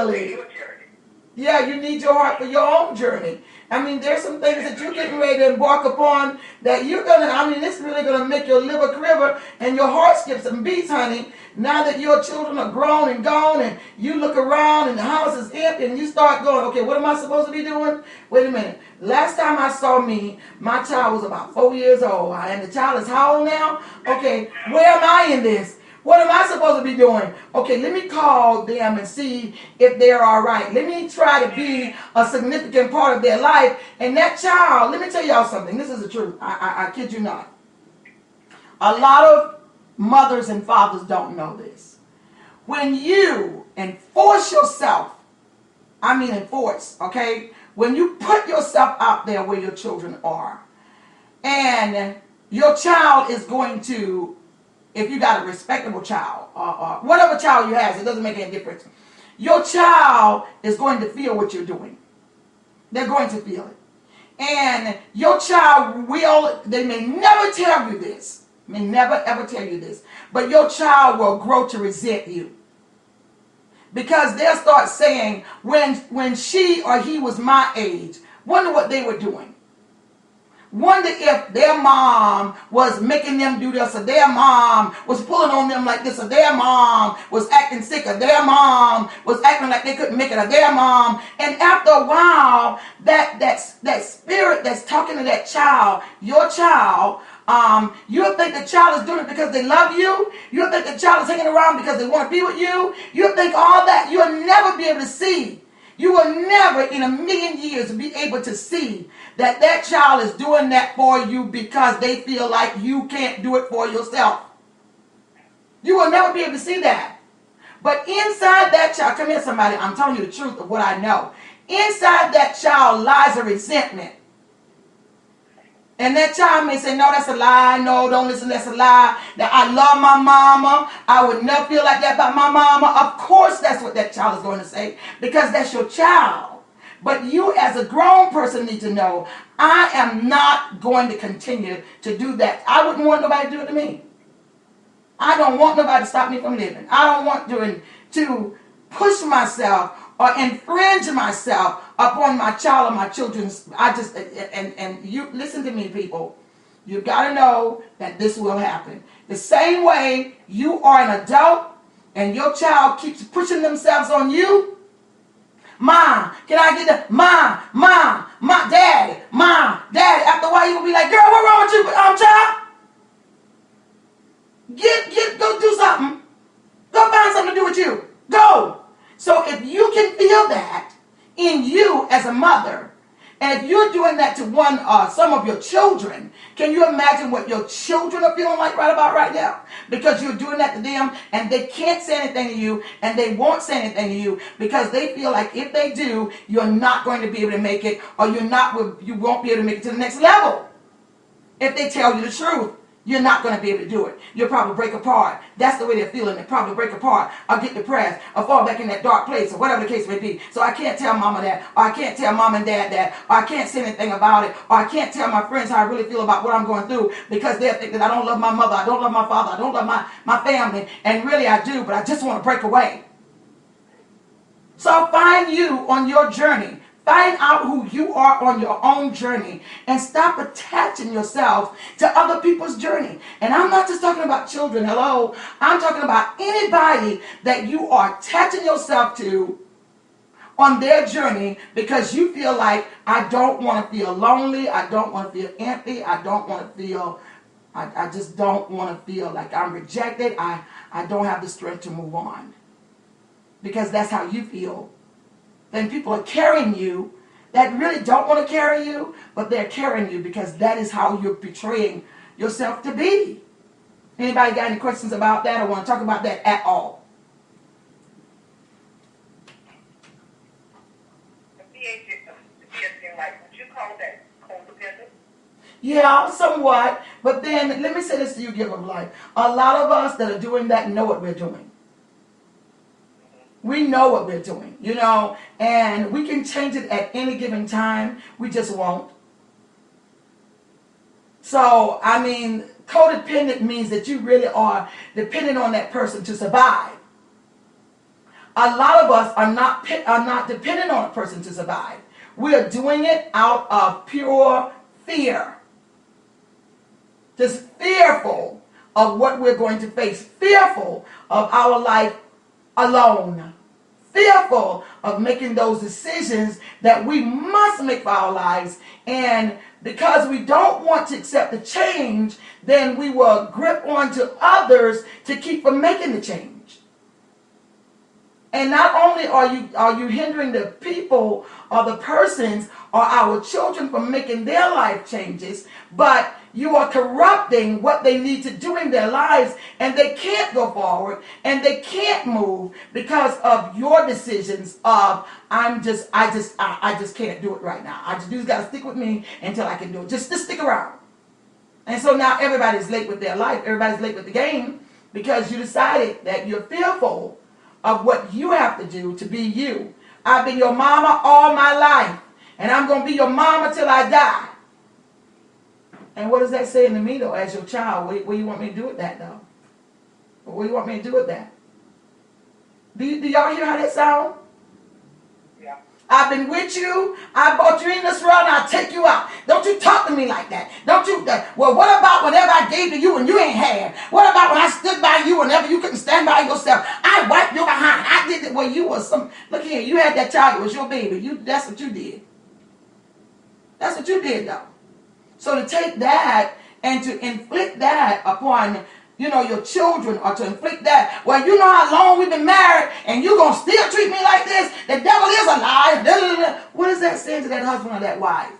really. Yeah, you need your heart for your own journey. I mean, there's some things that you're getting ready to embark upon that you're going to, I mean, it's really going to make your liver quiver and your heart skip some beats, honey. Now that your children are grown and gone and you look around and the house is empty and you start going, okay, what am I supposed to be doing? Wait a minute. Last time I saw me, my child was about 4 years old. And the child is how old now? Okay, where am I in this? What am I supposed to be doing? Okay, let me call them and see if they're all right. Let me try to be a significant part of their life. And that child, let me tell y'all something. This is the truth. I kid you not. A lot of mothers and fathers don't know this. When you enforce yourself, I mean enforce, okay? When you put yourself out there where your children are, and your child is going to, if you got a respectable child, or whatever child you have, it doesn't make any difference. Your child is going to feel what you're doing. They're going to feel it. And your child will, they may never tell you this, may never ever tell you this, but your child will grow to resent you. Because they'll start saying, when she or he was my age, wonder what they were doing. Wonder if their mom was making them do this, or their mom was pulling on them like this, or their mom was acting sick, or their mom was acting like they couldn't make it, or their mom. And after a while, that spirit that's talking to that child, your child, you'll think the child is doing it because they love you. You'll think the child is hanging around because they want to be with you. You'll think all that. You'll never be able to see. You will never in a million years be able to see that that child is doing that for you because they feel like you can't do it for yourself. You will never be able to see that. But inside that child, come here somebody, I'm telling you the truth of what I know. Inside that child lies a resentment. And that child may say, no, that's a lie. No, don't listen, that's a lie. That I love my mama. I would never feel like that about my mama. Of course that's what that child is going to say, because that's your child. But you as a grown person need to know, I am not going to continue to do that. I wouldn't want nobody to do it to me. I don't want nobody to stop me from living. I don't want to push myself or infringe myself upon my child or my children's. And you listen to me, people. You got to know that this will happen. The same way you are an adult and your child keeps pushing themselves on you. Mom, can I get that? Mom, daddy, mom, daddy. After a while, you'll be like, girl, what's wrong with you, child? Go do something. Go find something to do with you. Go. So if you can feel that in you as a mother, and if you're doing that to some of your children, can you imagine what your children are feeling like right about right now? Because you're doing that to them, and they can't say anything to you, and they won't say anything to you, because they feel like if they do, you're not going to be able to make it, or you won't be able to make it to the next level. If they tell you the truth, you're not going to be able to do it. You'll probably break apart. That's the way they're feeling. They'll probably break apart, or get depressed, or fall back in that dark place, or whatever the case may be. So I can't tell mama that, or I can't tell mom and dad that, or I can't say anything about it, or I can't tell my friends how I really feel about what I'm going through, because they'll think that I don't love my mother, I don't love my father, I don't love my family, and really I do, but I just want to break away. So find you on your journey. Find out who you are on your own journey, and stop attaching yourself to other people's journey. And I'm not just talking about children, hello. I'm talking about anybody that you are attaching yourself to on their journey, because you feel like, I don't want to feel lonely, I don't want to feel empty, I don't want to feel, I just don't want to feel like I'm rejected, I don't have the strength to move on. Because that's how you feel. Then people are carrying you that really don't want to carry you, but they're carrying you because that is how you're portraying yourself to be. Anybody got any questions about that or want to talk about that at all? Would you call that codependent? Yeah, somewhat. But then, let me say this to you, Giver of Life. A lot of us that are doing that know what we're doing. We know what we're doing, and we can change it at any given time. We just won't. So, I mean, codependent means that you really are dependent on that person to survive. a lot of us are not dependent on a person to survive. We are doing it out of pure fear. Just fearful of what we're going to face. Fearful of our life alone. Fearful of making those decisions that we must make for our lives. And because we don't want to accept the change, then we will grip onto others to keep from making the change. And not only are you hindering the people or the persons or our children from making their life changes, but you are corrupting what they need to do in their lives, and they can't go forward and they can't move because of your decisions of I just can't do it right now. You just gotta stick with me until I can do it. Just stick around. And so now everybody's late with their life. Everybody's late with the game because you decided that you're fearful of what you have to do to be you. I've been your mama all my life, and I'm going to be your mama till I die. And what does that say to me, though, as your child? What do you want me to do with that, though? What do you want me to do with that? Do y'all hear how that sounds? Yeah. I've been with you. I brought you in this world, and I'll take you out. Don't you talk to me like that. Don't you? Well, what about whatever I gave to you and you ain't had? What about when I stood by you whenever you couldn't stand by yourself? I wiped your behind. I did it. Well, you was some. Look here. You had that child. It was your baby. That's what you did. That's what you did, though. So to take that and to inflict that upon your children, or to inflict that, well, you know how long we've been married and you're going to still treat me like this? The devil is a lie. What does that say to that husband or that wife?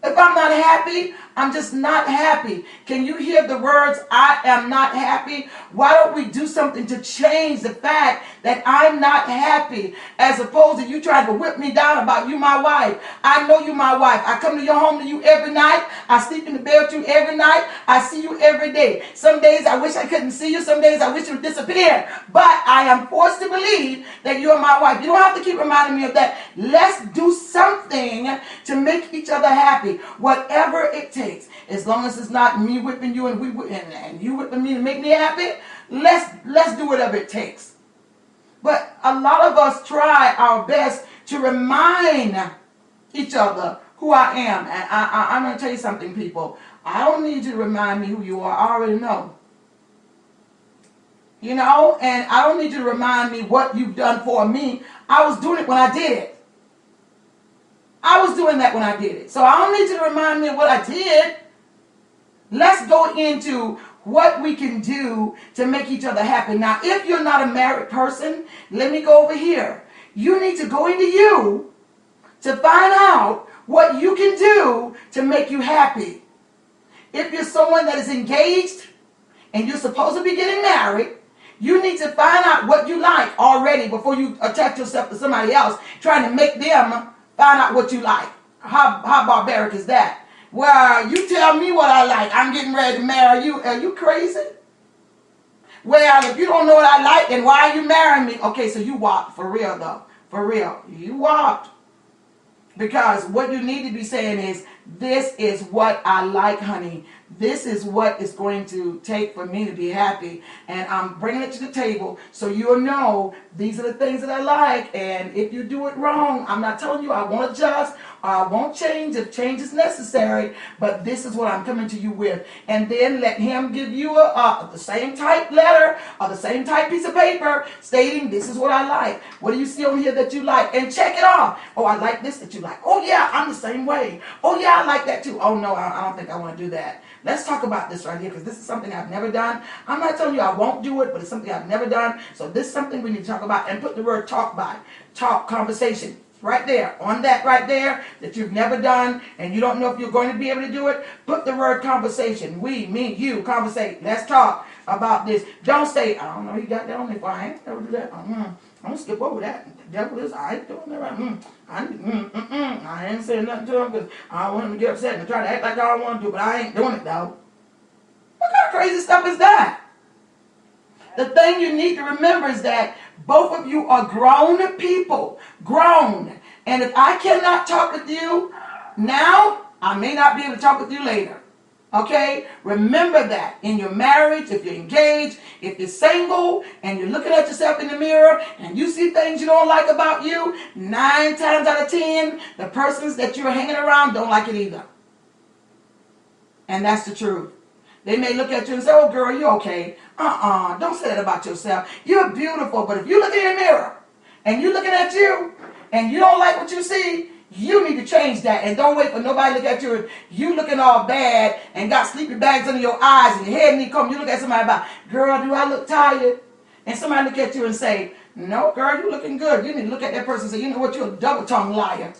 If I'm not happy, I'm just not happy. Can you hear the words, I am not happy? Why don't we do something to change the fact that I'm not happy, as opposed to you trying to whip me down about you, my wife. I know you, my wife. I come to your home to you every night. I sleep in the bed with you every night. I see you every day. Some days I wish I couldn't see you. Some days I wish you would disappear. But I am forced to believe that you are my wife. You don't have to keep reminding me of that. Let's do something to make each other happy. Whatever it takes, as long as it's not me whipping you and you whipping me to make me happy, let's do whatever it takes. But a lot of us try our best to remind each other who I am. And I'm going to tell you something, people. I don't need you to remind me who you are. I already know. And I don't need you to remind me what you've done for me. I was doing it when I did it. I was doing that when I did it. So I don't need you to remind me of what I did. Let's go into what we can do to make each other happy. Now, if you're not a married person, let me go over here. You need to go into you to find out what you can do to make you happy. If you're someone that is engaged and you're supposed to be getting married, you need to find out what you like already before you attach yourself to somebody else, trying to make them find out what you like. How barbaric is that? Well, you tell me what I like. I'm getting ready to marry you. Are you crazy? Well, if you don't know what I like, then why are you marrying me? Okay, so you walked. For real, though. For real. You walked. Because what you need to be saying is, this is what I like, honey. This is what it's going to take for me to be happy. And I'm bringing it to the table so you'll know these are the things that I like. And if you do it wrong, I'm not telling you I won't adjust or I won't change if change is necessary. But this is what I'm coming to you with. And then let him give you the same type letter or the same type piece of paper stating this is what I like. What do you see on here that you like? And check it off. Oh, I like this that you like. Oh, yeah, I'm the same way. Oh, yeah, I like that too. Oh, no, I don't think I want to do that. Let's talk about this right here, because this is something I've never done. I'm not telling you I won't do it, but it's something I've never done. So this is something we need to talk about, and put the word talk by. Talk, conversation, right there. On that right there that you've never done, and you don't know if you're going to be able to do it, put the word conversation. We, me, you, conversate. Let's talk about this. Don't say, I don't know, you got that on me. Well, I ain't never do that. I'm going to skip over that. The devil is, I ain't doing that right. I ain't saying nothing to him because I don't want him to get upset and try to act like I don't want to do, but I ain't doing it, though. What kind of crazy stuff is that? The thing you need to remember is that both of you are grown people. Grown. And if I cannot talk with you now, I may not be able to talk with you later. Okay? Remember that in your marriage, if you're engaged, if you're single, and you're looking at yourself in the mirror and you see things you don't like about you, 9 times out of 10, the persons that you're hanging around don't like it either. And that's the truth. They may look at you and say, oh, girl, you okay. Don't say that about yourself. You're beautiful. But if you look in the mirror and you're looking at you and you don't like what you see, you need to change that. And don't wait for nobody to look at you and you looking all bad and got sleepy bags under your eyes and your head need come. You look at somebody about, girl, do I look tired? And somebody look at you and say, no, girl, you looking good. You need to look at that person and say, you know what, you're a double-tongued liar.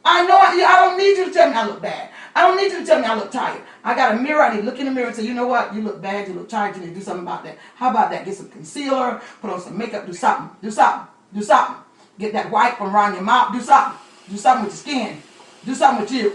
I know I don't need you to tell me I look bad. I don't need you to tell me I look tired. I got a mirror. I need to look in the mirror and say, you know what? You look bad. You look tired. You need to do something about that. How about that? Get some concealer. Put on some makeup. Do something. Do something. Do something. Get that white from around your mouth. Do something. Do something with your skin. Do something with you.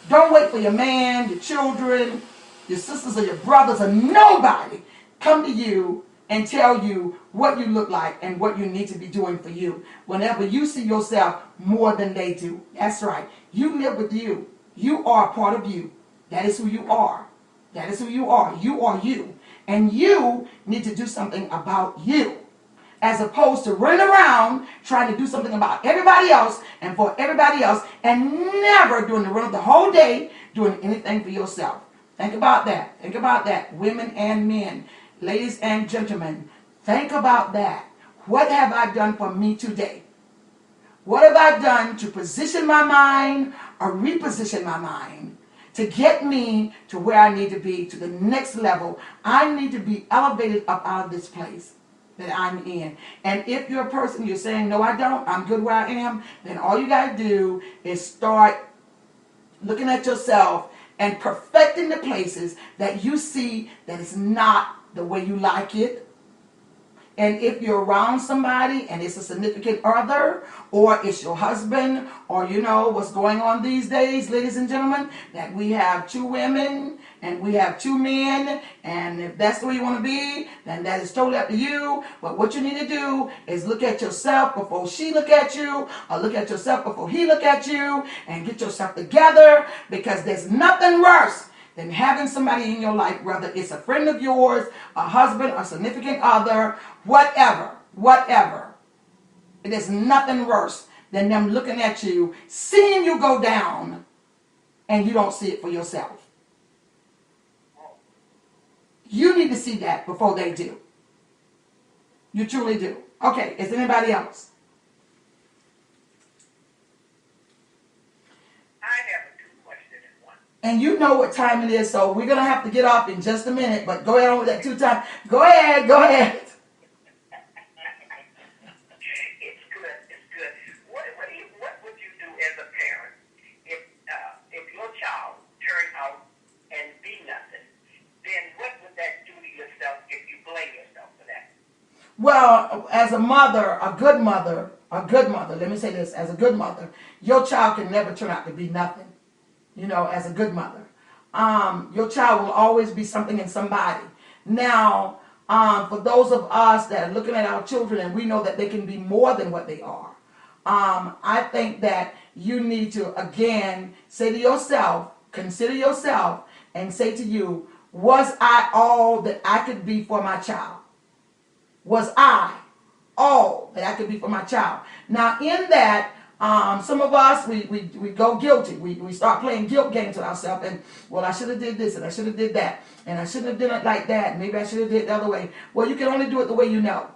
Don't wait for your man, your children, your sisters or your brothers or nobody come to you and tell you what you look like and what you need to be doing for you. Whenever you see yourself more than they do. That's right. You live with you. You are a part of you. That is who you are. That is who you are. You are you. And you need to do something about you. As opposed to running around trying to do something about everybody else and for everybody else and never doing the run of the whole day doing anything for yourself. Think about that. Think about that. Women and men. Ladies and gentlemen, think about that. What have I done for me today? What have I done to position my mind or reposition my mind to get me to where I need to be, to the next level? I need to be elevated up out of this place that I'm in. And if you're a person, you're saying, no, I don't, I'm good where I am, then all you got to do is start looking at yourself and perfecting the places that you see that is not the way you like it. And if you're around somebody and it's a significant other or it's your husband or you know what's going on these days, ladies and gentlemen, that we have 2 women and we have 2 men, and if that's the way you want to be, then that is totally up to you. But what you need to do is look at yourself before she look at you, or look at yourself before he look at you, and get yourself together, because there's nothing worse than having somebody in your life, whether it's a friend of yours, a husband, a significant other, whatever. It is nothing worse than them looking at you, seeing you go down, and you don't see it for yourself. You need to see that before they do. You truly do. Okay, is there anybody else? I have a 2 questions in one. And you know what time it is, so we're going to have to get off in just a minute, but go ahead on with that 2 times. Go ahead. It's good. It's good. What would you do as a parent if your child turned out and be nothing? Then what would that do to yourself if you blame yourself for that? Well, as a mother, a good mother, let me say this, as a good mother, your child can never turn out to be nothing, you know, as a good mother. Your child will always be something in somebody. Now, for those of us that are looking at our children and we know that they can be more than what they are, I think that you need to, again, say to yourself, consider yourself, and say to you, was I all that I could be for my child? Was I all that I could be for my child? Now, in that, some of us, we go guilty. We start playing guilt games with ourselves. And, well, I should have did this, and I should have did that. And I shouldn't have done it like that. Maybe I should have did it the other way. Well, you can only do it the way you know.